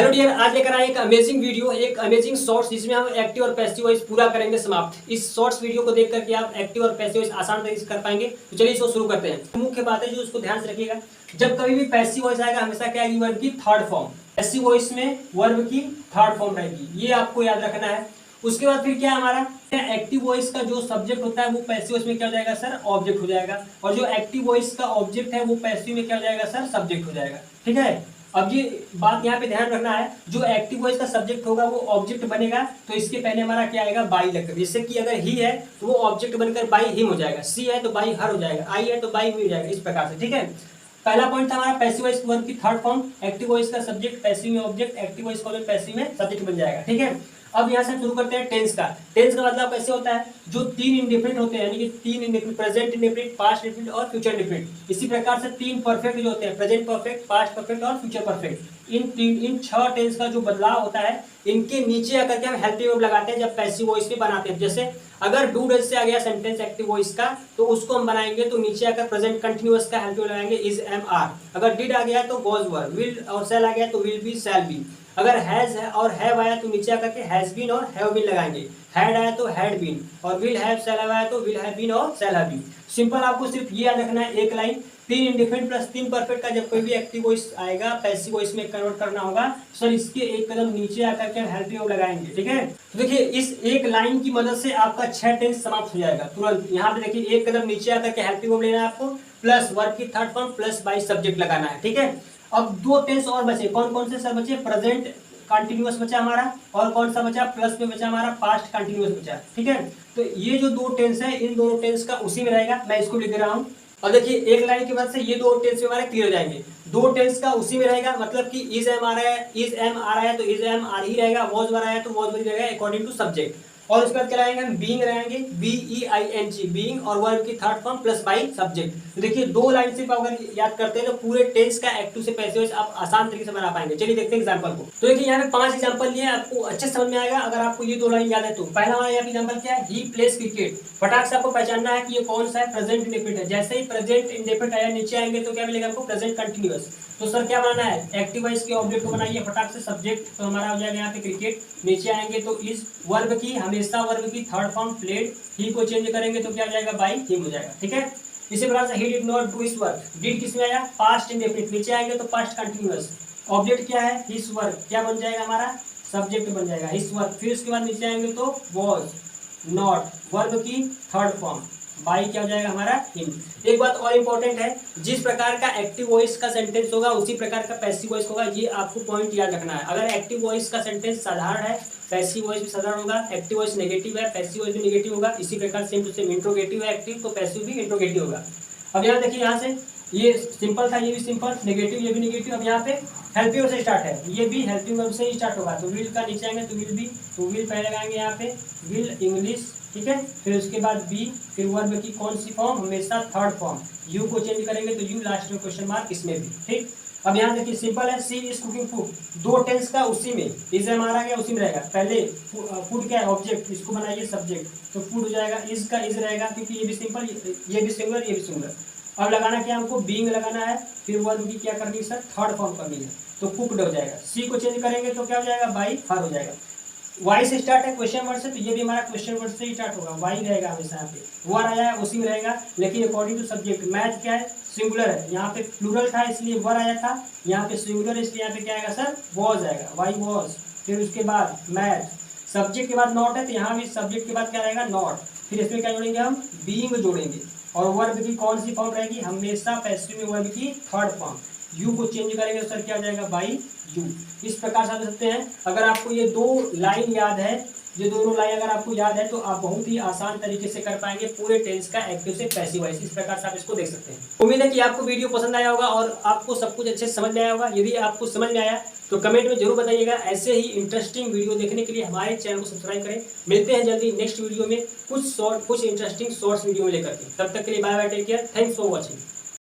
Hello dear, आज लेकर आए एक अमेजिंग वीडियो, एक अमेजिंग शॉर्ट्स जिसमें हम एक्टिव और पैसिव वॉइस पूरा करेंगे समाप्त। इस शॉर्ट्स वीडियो को देख करके आप एक्टिव और पैसिव वॉइस आसान तरीके से कर पाएंगे। तो चलिए इसको शुरू करते हैं। मुख्य बात है जो उसको ध्यान से रखिएगा, जब कभी भी पैसिव वॉइस आएगा हमेशा क्या आएगी, वर्ब की थर्ड फॉर्म। पैसिव वॉइस में वर्ब की थर्ड फॉर्म रहेगी, ये आपको याद रखना है। उसके बाद फिर क्या हमारा एक्टिव वॉइस का जो सब्जेक्ट होता है वो पैसिव वॉइस में क्या हो जाएगा सर, ऑब्जेक्ट हो जाएगा। और जो एक्टिव वॉइस का ऑब्जेक्ट है वो पैसिव में क्या हो जाएगा सर, सब्जेक्ट हो जाएगा। ठीक है, अब ये बात यहाँ पे ध्यान रखना है, जो एक्टिव वॉइस का सब्जेक्ट होगा वो ऑब्जेक्ट बनेगा, तो इसके पहले हमारा क्या आएगा, बाई लगकर। जैसे कि अगर ही है तो वो ऑब्जेक्ट बनकर बाई हिम हो जाएगा, सी है तो बाई हर हो जाएगा, आई है तो बाई मी हो जाएगा, इस प्रकार से। ठीक है, पहला पॉइंट था हमारा पैसिव वॉइस वर्ब की थर्ड फॉर्म, एक्टिव वॉइस का सब्जेक्ट पैसिव में ऑब्जेक्ट, एक्टिव वॉइस का पैसिव में सब्जेक्ट बन जाएगा। ठीक है, अब यहाँ से शुरू करते हैं टेंस का। टेंस का मतलब कैसे होता है, जो तीन इंडिफरेंट होते हैं, यानी कि तीन indifferent, present indifferent, past indifferent और फ्यूचर इंडिफरेंट। इसी प्रकार से तीन परफेक्ट जो होते हैं, प्रेजेंट परफेक्ट, पास्ट परफेक्ट और फ्यूचर परफेक्ट। इन छह टेंस का जो बदलाव होता है, इनके नीचे आकर के हम हेल्पिंग वर्ब लगाते हैं जब पैसिव वॉइस में बनाते हैं। जैसे अगर डू डज से आ गया सेंटेंस एक्टिव वॉइस का, तो उसको हम बनाएंगे तो नीचे आकर प्रेजेंट कंटिन्यूअस का हेल्पिंग लगाएंगे, इज एम आर। अगर डिड आ गया तो वॉज वर, विल और शैल आ गया तो विल बी शैल बी। अगर हैज और हैव आया तो नीचे आकर के हैज बीन और हैव बीन लगाएंगे। हैड आया तो हैड बीन, और विल हैव शैल आया तो विल हैव बीन और शैल हैव बीन। सिंपल, आपको सिर्फ ये याद रखना है, एक लाइन, तीन इंडिफरेंट प्लस तीन परफेक्ट का जब कोई भी एक्टिव वॉइस आएगा पैसिव वॉइस में कन्वर्ट करना होगा, सर इसके एक कदम नीचे आकर के हेल्पिंग वर्ब लगाएंगे। ठीक है, तो देखिए इस एक लाइन की मदद से आपका 6 टेंस समाप्त हो जाएगा तुरंत। यहाँ पे देखिए एक कदम नीचे आकर के हेल्पिंग वर्ब लेना है आपको, प्लस वर्ब की third form plus by subject लगाना है। ठीक है, अब दो टेंस और बचे, कौन कौन से सर बचे, प्रेजेंट कंटिन्यूअस बचा हमारा, और कौन सा बचा, प्लस में बचा हमारा पास्ट कंटिन्यूअस बचा। ठीक है, तो ये जो दो टेंस है इन दोनों टेंस का उसी में रहेगा, मैं इसको लिख रहा हूँ। और देखिए एक लाइन की मदद से ये दो टेंस हमारे क्लियर हो जाएंगे। दो टेंस का उसी में रहेगा, मतलब कि इज एम आ रहा है, इज एम आ रहा है तो इज एम आर ही रहेगा, वॉज वर आया तो वॉज वर रहेगा अकॉर्डिंग टू सब्जेक्ट। और उसके बाद क्या लगाएंगे हम, बीइंग लगाएंगे, B E I N G, being और वर्ब की third form plus by subject. तो देखिए दो लाइन सिर्फ अगर याद करते हैं तो पूरे टेंस का एक्टिव से पैसिव वॉइस आप आसान तरीके से बना पाएंगे। चलिए देखते हैं एग्जांपल को। तो देखिए यहाँ पे 5 एग्जांपल लिए, आपको अच्छे समझ में आएगा अगर आपको ये दो लाइन याद है तो। पहला हमारा यहाँ पे एग्जांपल क्या है, ही प्लेस क्रिकेट। फटाक से आपको पहचानना है कि ये कौन सा है, प्रेजेंट इंडेफिनिट है। जैसे ही प्रेजेंट इंडेफिनिट आया नीचे आएंगे तो क्या मिलेगा आपको, प्रेजेंट कंटिन्यूअस। तो सर क्या बनाना है, एक्टिव वॉइस के ऑब्जेक्ट को बनाइए फटाक से, सब्जेक्ट तो हमारा हो जाएगा यहाँ पे क्रिकेट। नीचे आएंगे तो इस वर्ब की, हमेशा वर्ब की थर्ड फॉर्म प्लेड, ही को चेंज करेंगे तो क्या हो जाएगा, बाई हिम हो जाएगा। ठीक है, इसी प्रकार से he did not do his work, did किस में आया, पास्ट इंडेफिनिट। नीचे आएंगे तो पास्ट कंटिन्यूअस, ऑब्जेक्ट क्या है, हिज वर्क, क्या बन जाएगा हमारा, सब्जेक्ट बन जाएगा हिज वर्क। फिर उसके बाद नीचे आएंगे तो वॉज नॉट, वर्ब की थर्ड फॉर्म, बाई क्या हो जाएगा हमारा, हिम। एक बात और इम्पोर्टेंट है, जिस प्रकार का एक्टिव वॉइस का सेंटेंस होगा उसी प्रकार का पैसिव वॉइस होगा, ये आपको पॉइंट याद रखना है। अगर एक्टिव वॉइस का सेंटेंस साधारण है, पैसिव वॉइस भी साधारण होगा। एक्टिव वॉइस नेगेटिव है, पैसिव वॉइस भी नेगेटिव होगा। इसी प्रकार सेम टू सेम इंट्रोगेटिव है एक्टिव, तो पैसिव भी इंट्रोगेटिव होगा। अब यहाँ देखिए, यहाँ से ये सिंपल था, ये भी सिंपल, नेगेटिव ये भी नेगेटिव। अब यहाँ पे हेल्पिंग वर्ब से स्टार्ट है, ये भी हेल्पिंग वर्ब से ही स्टार्ट होगा। तो विल का नीचे आएंगे तो विल बी, तो विल पहले लगाएंगे यहाँ पे, विल इंग्लिश। ठीक है, फिर उसके बाद बी, फिर वर्ब की कौन सी फॉर्म, हमेशा थर्ड फॉर्म, यू को चेंज करेंगे तो यू, लास्ट में क्वेश्चन मार्क इसमें भी। ठीक, अब यहाँ देखिए सिंपल है, सी इज कुकिंग फूड, दो टेंस का उसी में, इज एम आ गया उसी में रहेगा। पहले फूड क्या है, ऑब्जेक्ट, इसको बनाइए सब्जेक्ट, तो फूड हो जाएगा, इज का इज रहेगा, क्योंकि ये भी सिंपल, ये भी सिंगुलर, ये भी सिंगुलर। अब लगाना क्या हमको, बीइंग लगाना है, फिर वर्ब की क्या करनी है सर, थर्ड फॉर्म करनी है, तो कुक्ड हो जाएगा। सी को चेंज करेंगे तो क्या हो जाएगा, बाई हर हो जाएगा। वाई से स्टार्ट है क्वेश्चन वर्ड से, तो ये भी हमारा क्वेश्चन वर्ड से ही स्टार्ट होगा, वाई रहेगा हमेशा यहाँ पे, वर आया है उसी में रहेगा, लेकिन अकॉर्डिंग टू सब्जेक्ट। मैथ क्या है, सिंगुलर है, यहाँ पे प्लूरल था इसलिए वर आया था, यहाँ पे सिंगुलर इसलिए यहाँ पे क्या आएगा सर, वॉज आएगा, वाई वॉज। फिर उसके बाद मैथ, सब्जेक्ट के बाद नॉट है तो यहाँ भी सब्जेक्ट के बाद क्या रहेगा, नॉट। फिर इसमें क्या जोड़ेंगे हम, बीइंग जोड़ेंगे, और वर्ब की कौन सी फॉर्म रहेगी, हमेशा पैसिव में वर्ब की थर्ड फॉर्म, यू को चेंज करेंगे तो सर क्या हो जाएगा, बाई यू। इस प्रकार से आप सकते हैं। अगर आपको ये दो लाइन याद है, ये दोनों लाइन अगर आपको याद है तो आप बहुत ही आसान तरीके से कर पाएंगे पूरे टेंस का एक्टिव से पैसिव वॉइस। इस प्रकार से आप इसको देख सकते हैं। उम्मीद है कि आपको वीडियो पसंद आया होगा और आपको सब कुछ अच्छे से समझ में आया होगा। यदि आपको समझ में आया तो कमेंट में जरूर बताइएगा। ऐसे ही इंटरेस्टिंग वीडियो देखने के लिए हमारे चैनल को सब्सक्राइब करें। मिलते हैं जल्दी नेक्स्ट वीडियो में कुछ इंटरेस्टिंग शॉर्ट्स वीडियो में लेकर के। तब तक के लिए bye bye, take care, thanks for watching.